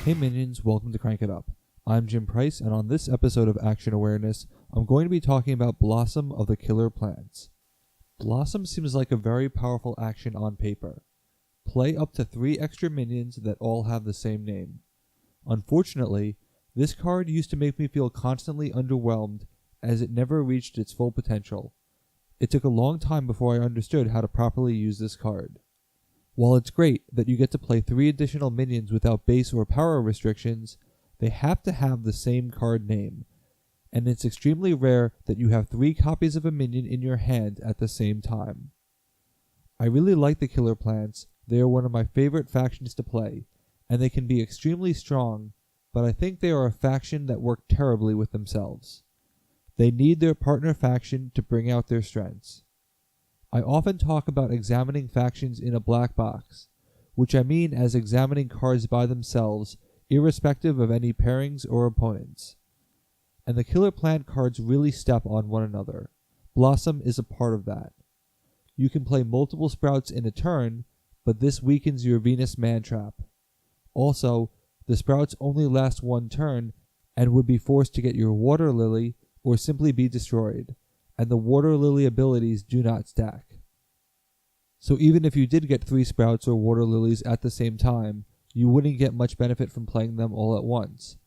Hey minions, welcome to Crank It Up. I'm Jim Price, and on this episode of Action Awareness, I'm going to be talking about Blossom of the Killer Plants. Blossom seems like a very powerful action on paper. Play up to 3 extra minions that all have the same name. Unfortunately, this card used to make me feel constantly underwhelmed as it never reached its full potential. It took a long time before I understood how to properly use this card. While it's great that you get to play 3 additional minions without base or power restrictions, they have to have the same card name, and it's extremely rare that you have 3 copies of a minion in your hand at the same time. I really like the Killer Plants. They are one of my favorite factions to play, and they can be extremely strong, but I think they are a faction that work terribly with themselves. They need their partner faction to bring out their strengths. I often talk about examining factions in a black box, which I mean as examining cards by themselves, irrespective of any pairings or opponents. And the Killer Plant cards really step on one another. Blossom is a part of that. You can play multiple sprouts in a turn, but this weakens your Venus Mantrap. Also, the sprouts only last 1 turn and would be forced to get your Water Lily or simply be destroyed, and the Water Lily abilities do not stack. So even if you did get 3 sprouts or Water Lilies at the same time, you wouldn't get much benefit from playing them all at once.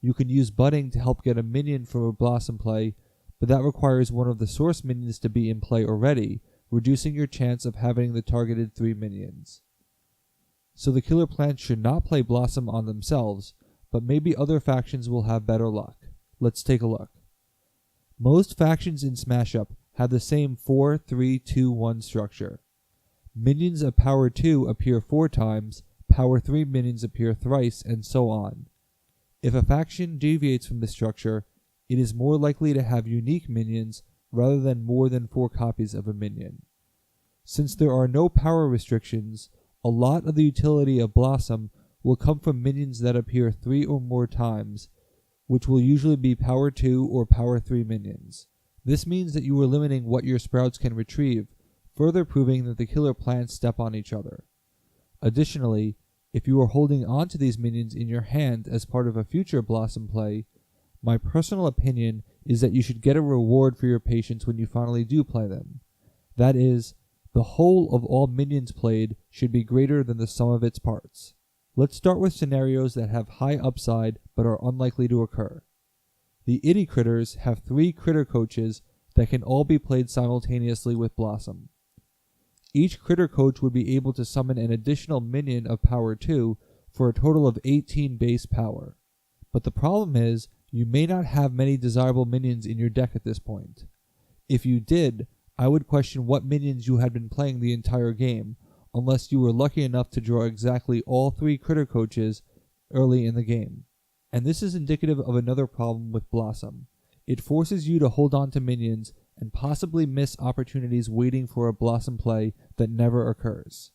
You can use budding to help get a minion from a Blossom play, but that requires one of the source minions to be in play already, reducing your chance of having the targeted 3 minions. So the Killer Plants should not play Blossom on themselves, but maybe other factions will have better luck. Let's take a look. Most factions in Smash Up have the same 4-3-2-1 structure. Minions of Power 2 appear 4 times, Power 3 minions appear thrice, and so on. If a faction deviates from this structure, it is more likely to have unique minions rather than more than 4 copies of a minion. Since there are no power restrictions, a lot of the utility of Blossom will come from minions that appear 3 or more times, which will usually be Power 2 or Power 3 minions. This means that you are limiting what your sprouts can retrieve, further proving that the Killer Plants step on each other. Additionally, if you are holding on to these minions in your hand as part of a future Blossom play, my personal opinion is that you should get a reward for your patience when you finally do play them. That is, the whole of all minions played should be greater than the sum of its parts. Let's start with scenarios that have high upside but are unlikely to occur. The Idiy Critters have 3 critter coaches that can all be played simultaneously with Blossom. Each critter coach would be able to summon an additional minion of Power 2 for a total of 18 base power. But the problem is, you may not have many desirable minions in your deck at this point. If you did, I would question what minions you had been playing the entire game, unless you were lucky enough to draw exactly all 3 critter coaches early in the game. And this is indicative of another problem with Blossom. It forces you to hold on to minions and possibly miss opportunities waiting for a Blossom play that never occurs.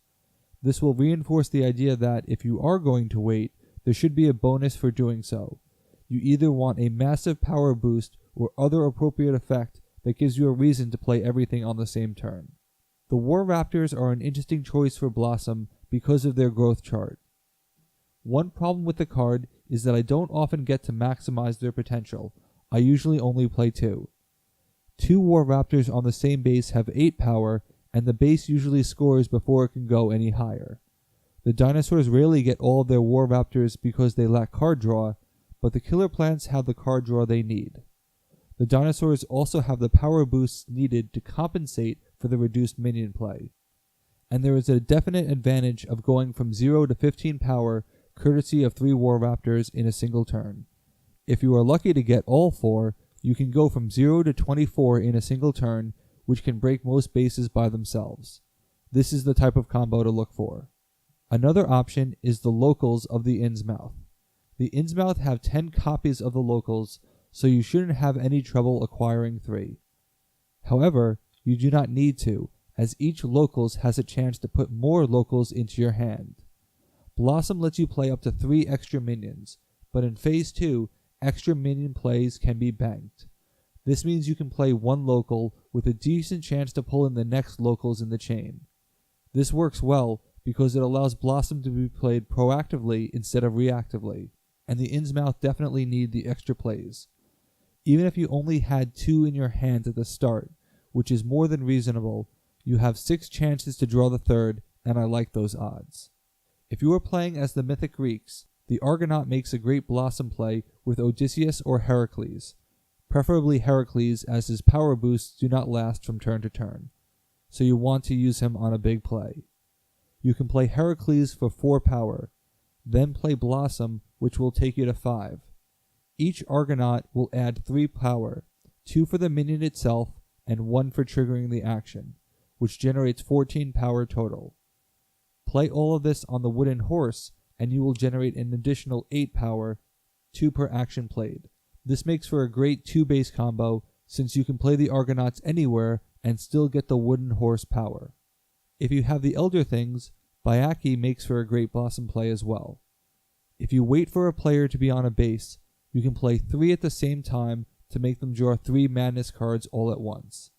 This will reinforce the idea that if you are going to wait, there should be a bonus for doing so. You either want a massive power boost or other appropriate effect that gives you a reason to play everything on the same turn. The War Raptors are an interesting choice for Blossom because of their growth chart. One problem with the card is that I don't often get to maximize their potential. I usually only play 2. 2 War Raptors on the same base have 8 power, and the base usually scores before it can go any higher. The dinosaurs rarely get all of their War Raptors because they lack card draw, but the Killer Plants have the card draw they need. The dinosaurs also have the power boosts needed to compensate for the reduced minion play. And there is a definite advantage of going from 0 to 15 power courtesy of 3 War Raptors in a single turn. If you are lucky to get all 4, you can go from 0 to 24 in a single turn, which can break most bases by themselves. This is the type of combo to look for. Another option is the locals of the Innsmouth. The Innsmouth have 10 copies of the locals, so you shouldn't have any trouble acquiring 3. However, you do not need to, as each locals has a chance to put more locals into your hand. Blossom lets you play up to 3 extra minions, but in Phase 2, extra minion plays can be banked. This means you can play 1 local with a decent chance to pull in the next locals in the chain. This works well because it allows Blossom to be played proactively instead of reactively, and the Innsmouth definitely need the extra plays. Even if you only had 2 in your hand at the start, which is more than reasonable, you have 6 chances to draw the third, and I like those odds. If you are playing as the Mythic Greeks, the Argonaut makes a great Blossom play with Odysseus or Heracles, preferably Heracles as his power boosts do not last from turn to turn, so you want to use him on a big play. You can play Heracles for 4 power, then play Blossom, which will take you to 5. Each Argonaut will add 3 power, 2 for the minion itself and 1 for triggering the action, which generates 14 power total. Play all of this on the wooden horse and you will generate an additional 8 power, 2 per action played. This makes for a great 2-base combo since you can play the Argonauts anywhere and still get the wooden horse power. If you have the Elder Things, Bayaki makes for a great Blossom play as well. If you wait for a player to be on a base, you can play 3 at the same time to make them draw 3 Madness cards all at once.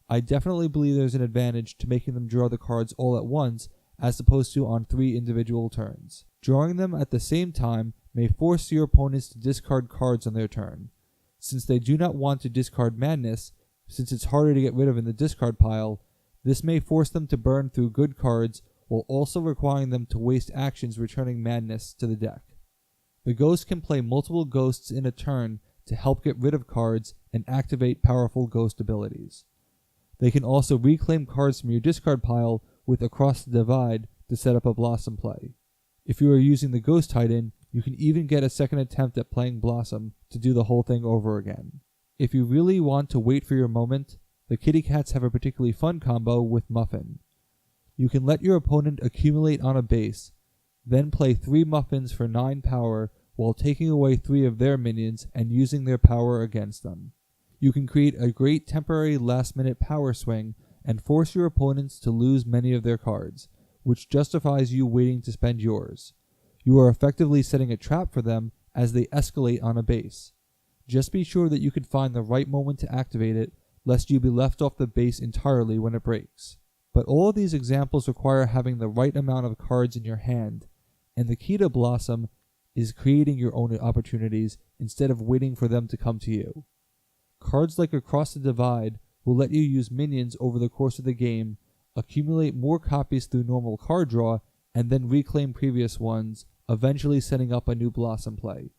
I definitely believe there's an advantage to making them draw the cards all at once as opposed to on 3 individual turns. Drawing them at the same time may force your opponents to discard cards on their turn. Since they do not want to discard Madness, since it's harder to get rid of in the discard pile, this may force them to burn through good cards while also requiring them to waste actions returning Madness to the deck. The Ghost can play multiple Ghosts in a turn to help get rid of cards and activate powerful Ghost abilities. They can also reclaim cards from your discard pile with Across the Divide to set up a Blossom play. If you are using the Ghost Titan, you can even get a second attempt at playing Blossom to do the whole thing over again. If you really want to wait for your moment, the Kitty Cats have a particularly fun combo with Muffin. You can let your opponent accumulate on a base, then play 3 Muffins for 9 power while taking away 3 of their minions and using their power against them. You can create a great temporary last-minute power swing and force your opponents to lose many of their cards, which justifies you waiting to spend yours. You are effectively setting a trap for them as they escalate on a base. Just be sure that you can find the right moment to activate it, lest you be left off the base entirely when it breaks. But all of these examples require having the right amount of cards in your hand, and the key to Blossom is creating your own opportunities instead of waiting for them to come to you. Cards like Across the Divide will let you use minions over the course of the game, accumulate more copies through normal card draw, and then reclaim previous ones, eventually setting up a new Blossom play.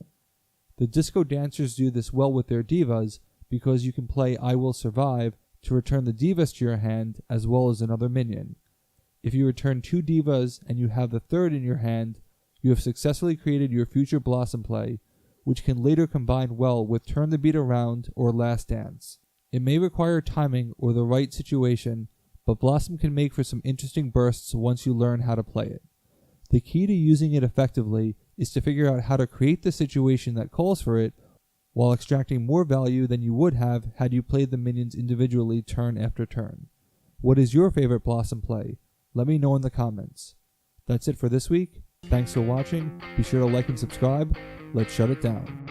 The Disco Dancers do this well with their Divas because you can play I Will Survive to return the Divas to your hand as well as another minion. If you return 2 Divas and you have the third in your hand, you have successfully created your future Blossom play, which can later combine well with Turn the Beat Around or Last Dance. It may require timing or the right situation, but Blossom can make for some interesting bursts once you learn how to play it. The key to using it effectively is to figure out how to create the situation that calls for it while extracting more value than you would have had you played the minions individually turn after turn. What is your favorite Blossom play? Let me know in the comments. That's it for this week. Thanks for watching. Be sure to like and subscribe. Let's shut it down.